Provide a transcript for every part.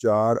4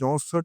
64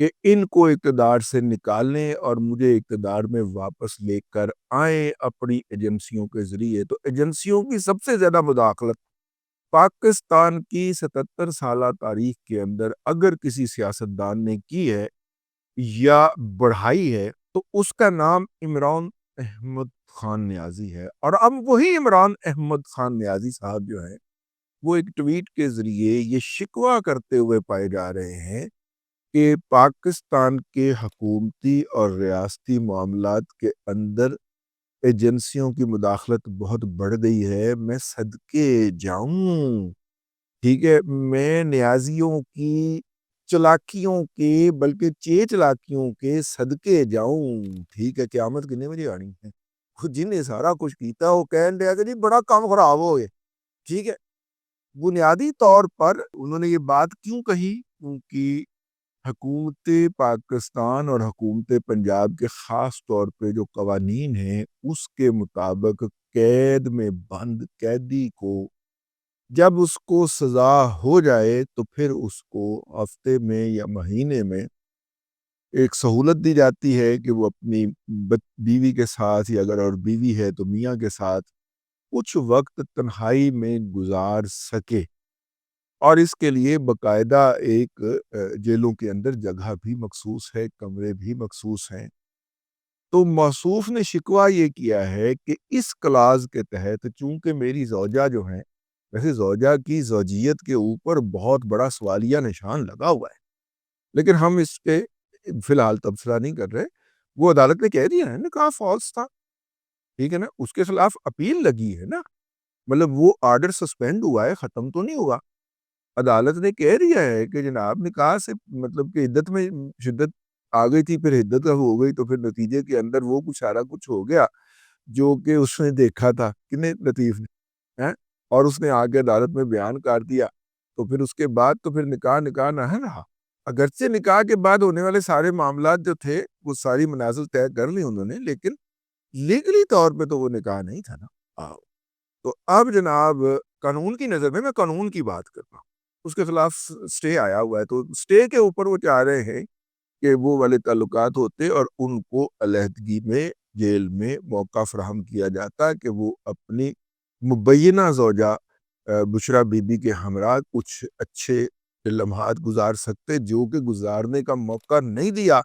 کہ ان کو اقتدار سے نکالیں اور مجھے اقتدار میں واپس لے کر آئیں اپنی ایجنسیوں کے ذریعے۔ تو ایجنسیوں کی سب سے زیادہ مداخلت پاکستان کی 77 سالہ تاریخ کے اندر اگر کسی سیاستدان نے کی ہے یا بڑھائی ہے تو اس کا نام عمران احمد خان نیازی ہے۔ اور اب وہی عمران احمد خان نیازی صاحب جو ہیں وہ ایک ٹویٹ کے ذریعے یہ شکوہ کرتے ہوئے پائے جا رہے ہیں کہ پاکستان کے حکومتی اور ریاستی معاملات کے اندر ایجنسیوں کی مداخلت بہت بڑھ گئی ہے۔ میں صدقے جاؤں، ٹھیک ہے، میں نیازیوں کی چلاکیوں کے بلکہ چلاکیوں کے صدقے جاؤں، ٹھیک ہے۔ قیامت کتنے بجے آنی ہے؟ جن نے سارا کچھ کیتا وہ کہن دیا کہ جی بڑا کام خراب ہو گئے، ٹھیک ہے۔ بنیادی طور پر انہوں نے یہ بات کیوں کہی؟ کیونکہ حکومت پاکستان اور حکومت پنجاب کے خاص طور پہ جو قوانین ہیں اس کے مطابق قید میں بند قیدی کو جب اس کو سزا ہو جائے تو پھر اس کو ہفتے میں یا مہینے میں ایک سہولت دی جاتی ہے کہ وہ اپنی بیوی کے ساتھ یا اگر اور بیوی ہے تو میاں کے ساتھ کچھ وقت تنہائی میں گزار سکے، اور اس کے لیے باقاعدہ ایک جیلوں کے اندر جگہ بھی مخصوص ہے، کمرے بھی مخصوص ہیں۔ تو موصوف نے شکوہ یہ کیا ہے کہ اس کلاز کے تحت چونکہ میری زوجہ جو ہیں، ویسے زوجہ کی زوجیت کے اوپر بہت بڑا سوالیہ نشان لگا ہوا ہے، لیکن ہم اس پہ فی الحال تبصرہ نہیں کر رہے۔ وہ عدالت نے کہہ دیا ہے نا، کہا فالس تھا، ٹھیک ہے نا، اس کے خلاف اپیل لگی ہے نا، مطلب وہ آرڈر سسپینڈ ہوا ہے، ختم تو نہیں ہوا۔ عدالت نے کہہ دیا ہے کہ جناب نکاح سے مطلب کہ عدت میں شدت آ گئی تھی، پھر عدت ہو گئی تو پھر نتیجے کے اندر وہ کچھ سارا کچھ ہو گیا جو کہ اس نے دیکھا تھا، کنے لطیف نے، اور اس نے آگے عدالت میں بیان کر دیا، تو پھر اس کے بعد تو پھر نکاح نہ رہا۔ اگرچہ نکاح کے بعد ہونے والے سارے معاملات جو تھے وہ ساری منازل طے کر لی انہوں نے، لیکن لیگلی طور پہ تو وہ نکاح نہیں تھا نا۔ تو اب جناب قانون کی نظر میں قانون کی بات کر رہا ہوں، اس کے خلاف سٹے آیا ہوا ہے، تو سٹے کے اوپر وہ چاہ رہے ہیں کہ وہ والے تعلقات ہوتے اور ان کو علیحدگی میں جیل میں موقع فراہم کیا جاتا کہ وہ اپنی مبینہ زوجہ بشرا بی بی کے ہمراہ کچھ اچھے لمحات گزار سکتے، جو کہ گزارنے کا موقع نہیں دیا۔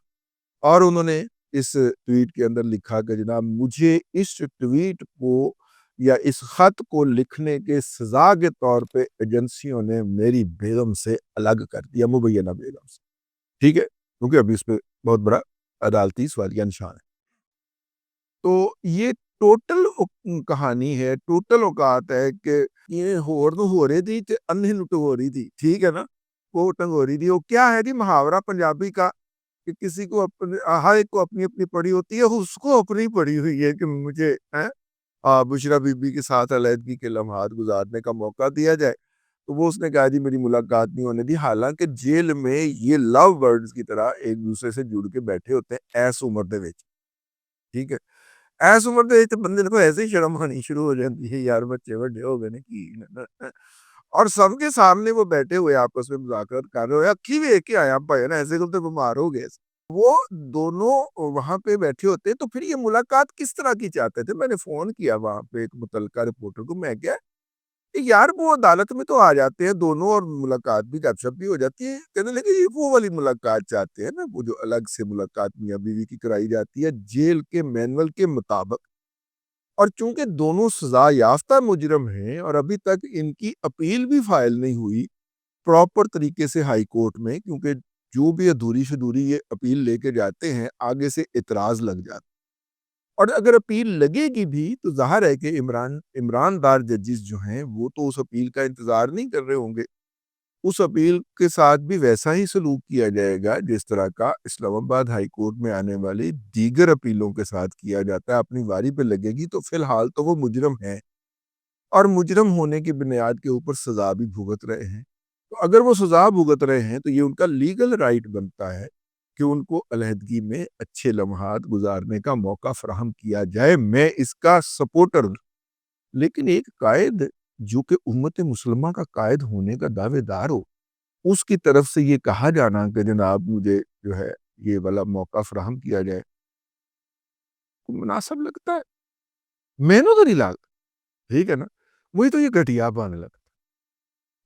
اور انہوں نے اس ٹویٹ کے اندر لکھا کہ جناب مجھے اس ٹویٹ کو یا اس خط کو لکھنے کے سزا کے طور پہ ایجنسیوں نے میری بیگم سے الگ کر دیا، مبینہ بیگم سے، ٹھیک ہے، کیونکہ ابھی اس پہ بہت بڑا عدالتی سوالیہ نشان ہے۔ تو یہ ٹوٹل کہانی ہے، ٹوٹل اوقات ہے کہ یہ ہور نو ہو رہی تھی انہیں نٹو ہو رہی تھی، ٹھیک ہے نا، وہ ٹنگ ہو رہی تھی۔ وہ کیا ہے جی محاورہ پنجابی کا کہ کسی کو ہر ایک کو اپنی اپنی پڑی ہوتی ہے، اس کو اپنی پڑی ہوئی ہے کہ مجھے بشرا بی بی کے ساتھ علیحدگی کے لمحات گزارنے کا موقع دیا جائے۔ تو وہ اس نے کہا جی میری ملاقات نہیں ہونے دی، حالانکہ جیل میں یہ لو برڈز کی طرح ایک دوسرے سے جڑ کے بیٹھے ہوتے ہیں ایس عمر دے وچ، ٹھیک ہے۔ ایس عمر دے وچ بندے کو ایسے ہی شرم آنی شروع ہو جاتی ہے، یار بچے بڑے ہو گئے نے کی، اور سب کے سامنے وہ بیٹھے ہوئے آپس میں مذاکرات کر رہے ہوئے، اکھی ویکھ کے آیا بھائی نا ایسے کو تو بیمار ہو گئے۔ وہ دونوں وہاں پہ بیٹھے ہوتے تو پھر یہ ملاقات کس طرح کی چاہتے تھے؟ میں نے فون کیا وہاں پہ ایک متعلقہ رپورٹر کو، میں کیا یار وہ عدالت میں تو آ جاتے ہیں دونوں اور ملاقات بھی گپ شپ بھی ہو جاتی ہے، کہنے لگے یہ وہ والی ملاقات چاہتے ہیں نا، وہ جو الگ سے ملاقات میاں بیوی کی کرائی جاتی ہے جیل کے مینول کے مطابق۔ اور چونکہ دونوں سزا یافتہ مجرم ہیں اور ابھی تک ان کی اپیل بھی فائل نہیں ہوئی پراپر طریقے سے ہائی کورٹ میں، کیونکہ جو بھی ادھوری شدوری یہ اپیل لے کے جاتے ہیں آگے سے اعتراض لگ جاتا، اور اگر اپیل لگے گی بھی تو ظاہر ہے کہ عمران دار ججز جو ہیں وہ تو اس اپیل کا انتظار نہیں کر رہے ہوں گے، اس اپیل کے ساتھ بھی ویسا ہی سلوک کیا جائے گا جس طرح کا اسلام آباد ہائی کورٹ میں آنے والی دیگر اپیلوں کے ساتھ کیا جاتا ہے۔ اپنی واری پہ لگے گی تو فی الحال تو وہ مجرم ہیں اور مجرم ہونے کی بنیاد کے اوپر سزا بھی بھگت رہے ہیں، تو اگر وہ سزا بھگت رہے ہیں تو یہ ان کا لیگل رائٹ بنتا ہے کہ ان کو علیحدگی میں اچھے لمحات گزارنے کا موقع فراہم کیا جائے۔ میں اس کا سپورٹر ہوں، لیکن ایک قائد جو کہ امت مسلمہ کا قائد ہونے کا دعوے دار ہو، اس کی طرف سے یہ کہا جانا کہ جناب مجھے جو ہے یہ والا موقع فراہم کیا جائے تو مناسب لگتا ہے. میں نے تو نہیں لگتا, ٹھیک ہے نا, مجھے تو یہ گھٹیا پانے لگتا.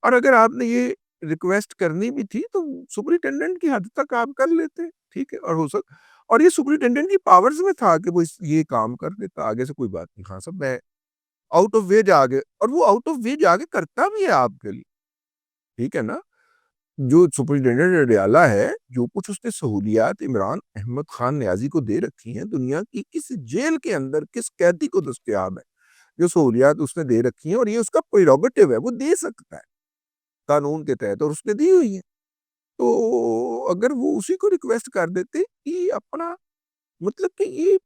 اور اگر آپ نے یہ ریکویسٹ کرنی بھی تھی تو سپرنٹینڈنٹ کی حد تک آپ کر لیتے, ٹھیک ہے, اور یہ سپرنٹینڈنٹ کی پاورز میں تھا کہ وہ یہ کام کر دیتا. آگے سے کوئی بات نہیں, خان صاحب میں آؤٹ آف وے جا کے, اور وہ آؤٹ آف وے جا کے کرتا بھی ہے آپ کے لیے, ٹھیک ہے نا. جو سپرنٹینڈنٹ اڈیالہ ہے, جو کچھ اس نے سہولیات عمران احمد خان نیازی کو دے رکھی ہیں, دنیا کی کس جیل کے اندر کس قیدی کو دستیاب ہے جو سہولیات اس نے دے رکھی ہیں, اور یہ اس کا پریروگیٹو ہے, وہ دے سکتا ہے قانون کے تحت, اور اس نے دی ہوئی ہے. تو اگر وہ اسی کو ریکویسٹ کر دیتے, یہ اپنا مطلب کہ یہ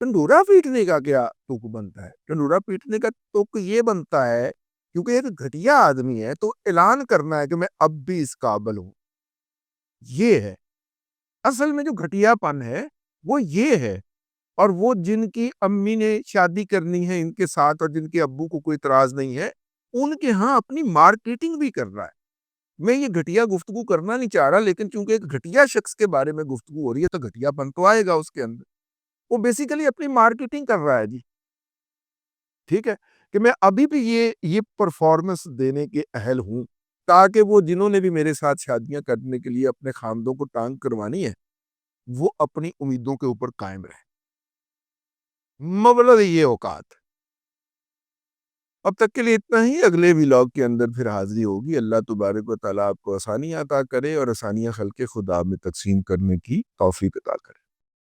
ٹنڈورا پیٹنے کا کیا تک بنتا ہے؟ ٹنڈورا پیٹنے کا تک یہ بنتا ہے کیونکہ ایک گھٹیا آدمی ہے تو اعلان کرنا ہے کہ میں اب بھی اس قابل ہوں. یہ ہے اصل میں جو گھٹیا پن ہے, وہ یہ ہے. اور وہ جن کی امی نے شادی کرنی ہے ان کے ساتھ, اور جن کے ابو کو کوئی اعتراض نہیں ہے, ان کے ہاں اپنی مارکیٹنگ بھی کر رہا ہے. میں یہ گھٹیا گفتگو کرنا نہیں چاہ رہا, لیکن چونکہ ایک گھٹیا شخص کے بارے میں گفتگو ہو رہی ہے تو گھٹیا پن تو آئے گا اس کے اندر. وہ بیسیکلی اپنی مارکیٹنگ کر رہا ہے جی, ٹھیک ہے, کہ میں ابھی بھی یہ پرفارمنس دینے کے اہل ہوں, تاکہ وہ جنہوں نے بھی میرے ساتھ شادیاں کرنے کے لیے اپنے خاندوں کو ٹانگ کروانی ہے, وہ اپنی امیدوں کے اوپر قائم رہے. مبلغ یہ اوقات. اب تک کے لیے اتنا ہی. اگلے ولاگ کے اندر پھر حاضری ہوگی. اللہ تبارک و تعالیٰ آپ کو آسانیاں عطا کرے اور آسانیاں خلق خدا میں تقسیم کرنے کی توفیق عطا کرے.